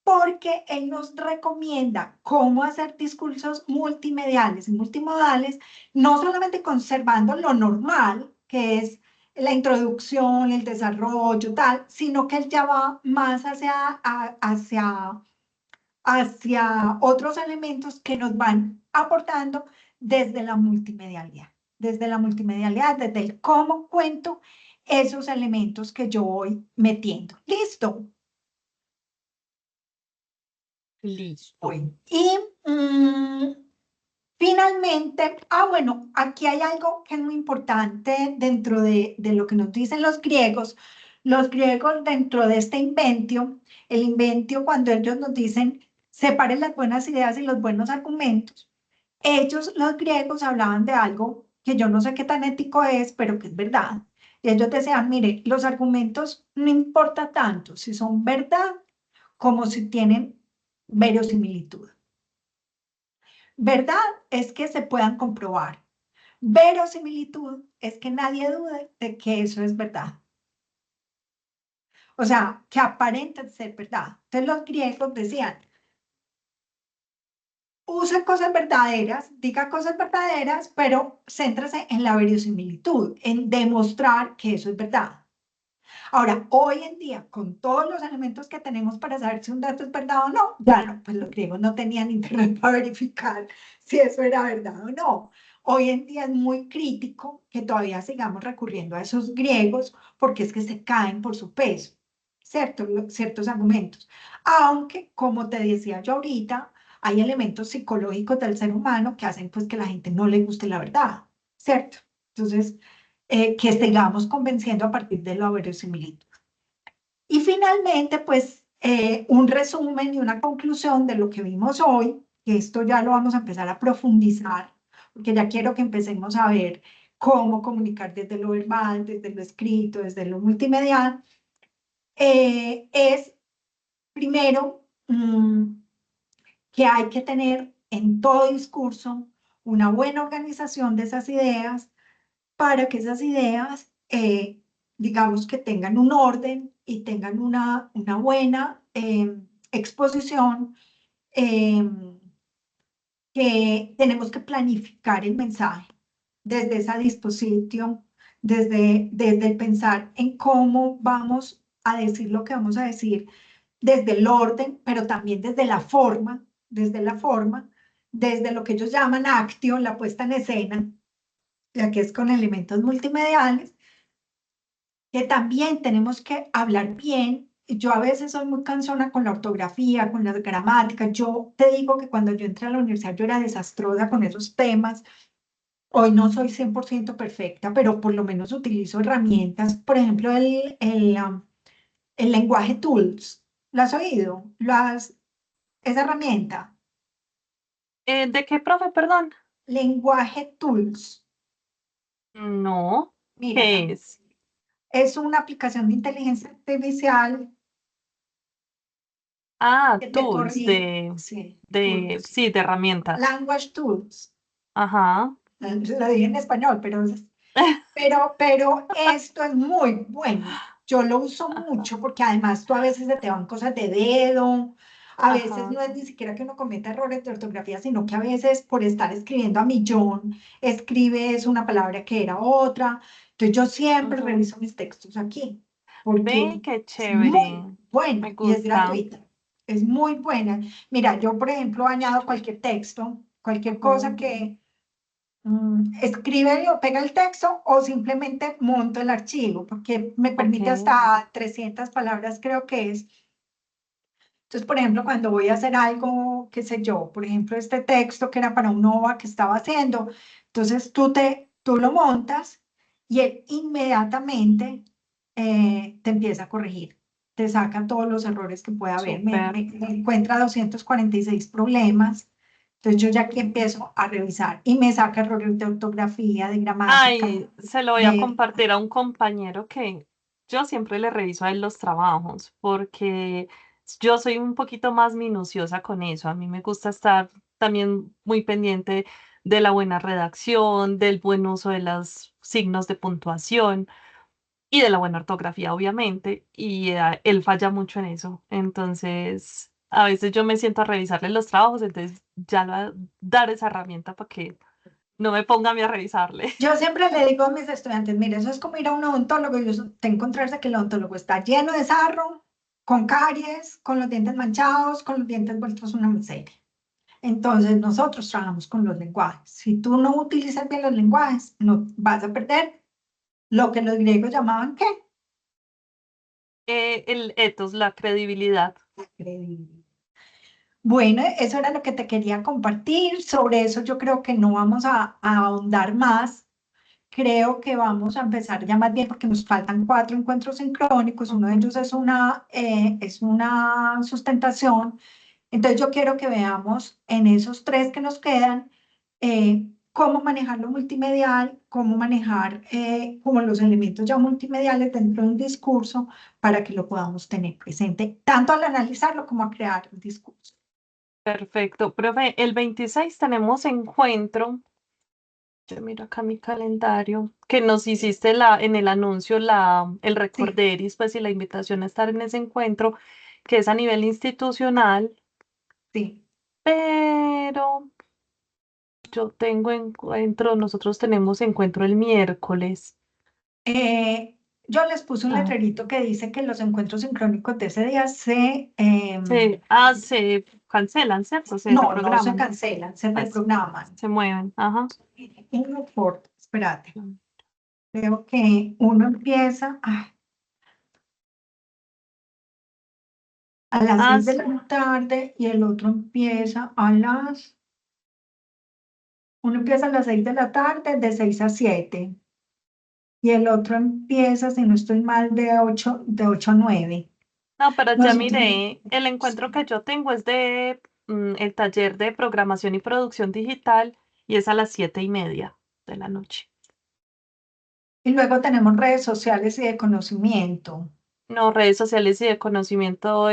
porque él nos recomienda cómo hacer discursos multimediales y multimodales, no solamente conservando lo normal, que es la introducción, el desarrollo, tal, sino que él ya va más hacia otros elementos que nos van aportando desde la multimedialidad, desde el cómo cuento esos elementos que yo voy metiendo. Listo. Listo. Bueno, y finalmente, bueno, aquí hay algo que es muy importante dentro de lo que nos dicen los griegos. Los griegos dentro de este inventio, el inventio cuando ellos nos dicen separen las buenas ideas y los buenos argumentos, ellos, los griegos, hablaban de algo que yo no sé qué tan ético es, pero que es verdad. Y ellos decían, mire, los argumentos no importa tanto si son verdad como si tienen verosimilitud. Verdad es que se puedan comprobar. Verosimilitud es que nadie dude de que eso es verdad. O sea, que aparenten ser verdad. Entonces los griegos decían, use cosas verdaderas, diga cosas verdaderas, pero céntrese en la verosimilitud, en demostrar que eso es verdad. Ahora, hoy en día, con todos los elementos que tenemos para saber si un dato es verdad o no, ya no, pues los griegos no tenían internet para verificar si eso era verdad o no. Hoy en día es muy crítico que todavía sigamos recurriendo a esos griegos porque es que se caen por su peso, ¿cierto? Ciertos argumentos. Aunque, como te decía yo ahorita, hay elementos psicológicos del ser humano que hacen pues que la gente no le guste la verdad, ¿cierto? Entonces, que sigamos convenciendo a partir de la verosimilitud. Y finalmente, pues, un resumen y una conclusión de lo que vimos hoy, que esto ya lo vamos a empezar a profundizar, porque ya quiero que empecemos a ver cómo comunicar desde lo verbal, desde lo escrito, desde lo multimedial, es primero que hay que tener en todo discurso una buena organización de esas ideas, para que esas ideas, digamos que tengan un orden y tengan una buena exposición, que tenemos que planificar el mensaje desde esa disposición, desde el pensar en cómo vamos a decir lo que vamos a decir, desde el orden, pero también desde lo que ellos llaman actio, la puesta en escena, ya que es con elementos multimediales, que también tenemos que hablar bien. Yo a veces soy muy cansona con la ortografía, con las gramáticas. Yo te digo que cuando yo entré a la universidad yo era desastrosa con esos temas. Hoy no soy 100% perfecta, pero por lo menos utilizo herramientas. Por ejemplo, el lenguaje tools. ¿Lo has oído? Esa herramienta. ¿De qué, profe? Perdón. Lenguaje tools. No. Mírala. ¿Qué es? Es una aplicación de inteligencia artificial Ah, que te tools corrige. Sí, tools. sí, de herramientas. Language tools. Ajá. Lo dije en español, pero esto es muy bueno. Yo lo uso mucho porque además tú a veces se te van cosas de dedo, a veces Ajá. no es ni siquiera que uno cometa errores de ortografía, sino que a veces por estar escribiendo a millón, escribes una palabra que era otra. Entonces yo siempre Ujú. reviso mis textos aquí porque Ve, qué es muy chévere. Me buena y es gusta. gratuita. Es muy buena. Mira, yo por ejemplo añado cualquier texto, cualquier cosa Ujú. que escribe o pega el texto o simplemente monto el archivo, porque me Ok. permite hasta 300 palabras, creo que es. Entonces, por ejemplo, cuando voy a hacer algo, qué sé yo, por ejemplo, este texto que era para un OVA que estaba haciendo, entonces tú lo montas y él inmediatamente te empieza a corregir, te saca todos los errores que pueda haber, Súper. me encuentra 246 problemas, entonces yo ya aquí empiezo a revisar y me saca errores de ortografía, de gramática, Ay, se lo voy a de... compartir a un compañero que yo siempre le reviso a él los trabajos porque yo soy un poquito más minuciosa con eso. A mí me gusta estar también muy pendiente de la buena redacción, del buen uso de los signos de puntuación y de la buena ortografía, obviamente. Y él falla mucho en eso. Entonces, a veces yo me siento a revisarle los trabajos, entonces ya le voy a dar esa herramienta para que no me ponga a mí a revisarle. Yo siempre le digo a mis estudiantes, mire, eso es como ir a un odontólogo y te encontrarse que el odontólogo está lleno de sarro, con caries, con los dientes manchados, con los dientes vueltos una miseria. Entonces, nosotros trabajamos con los lenguajes. Si tú no utilizas bien los lenguajes, no vas a perder lo que los griegos llamaban, ¿qué? El ethos, la credibilidad. La credibilidad. Bueno, eso era lo que te quería compartir. Sobre eso yo creo que no vamos a ahondar más. Creo que vamos a empezar ya más bien porque nos faltan 4 encuentros sincrónicos. Uno de Ujú. ellos es una sustentación. Entonces yo quiero que veamos en esos 3 que nos quedan cómo manejar lo multimedial, cómo manejar como los elementos ya multimediales dentro de un discurso para que lo podamos tener presente, tanto al analizarlo como a crear el discurso. Perfecto. Profe, el 26 tenemos encuentro. Yo miro acá mi calendario, que nos hiciste en el anuncio el Sí, recorderis, pues y la invitación a estar en ese encuentro, que es a nivel institucional, sí. pero yo tengo encuentro, nosotros tenemos encuentro el miércoles. Yo les puse un Ah, letrerito que dice que los encuentros sincrónicos de ese día se cancelan, ¿cierto? Se no se reprograman, cancelan, se pues reprograman. se mueven. Ajá. Uno por, espérate, creo que uno empieza a las Ah, 6 de sí. la tarde y el otro empieza uno empieza a las 6 de la tarde de 6 a 7 y el otro empieza, si no estoy mal, de ocho a 9. No, pero ya Nosotros, miré, el encuentro que yo tengo es de el taller de programación y producción digital y es a las 7:30 de la noche. y luego tenemos redes sociales y de conocimiento. No, redes sociales y de conocimiento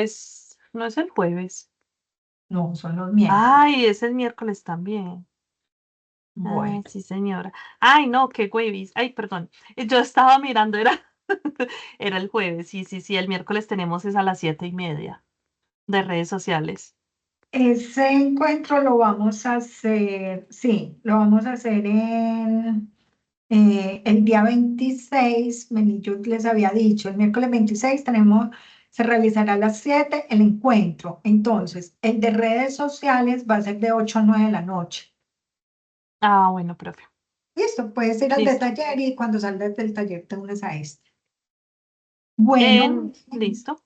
no es el jueves. No, son los miércoles. Ay, es el miércoles también. Bueno, Sí, señora. Ay, no, qué jueves. Ay, perdón. Yo estaba mirando, era, era el jueves. Sí, sí, sí. El miércoles tenemos es a las 7:30 de redes sociales. ese encuentro lo vamos a hacer, sí, lo vamos a hacer el día 26. Yo les había dicho, el miércoles 26 se realizará a las 7 el encuentro. Entonces, el de redes sociales va a ser de 8 a 9 de la noche. Ah, bueno, profe. Listo, puedes ir al de Listo. taller y cuando salgas del taller te unes a este. Bueno, Listo.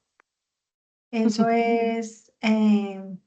eso es, ya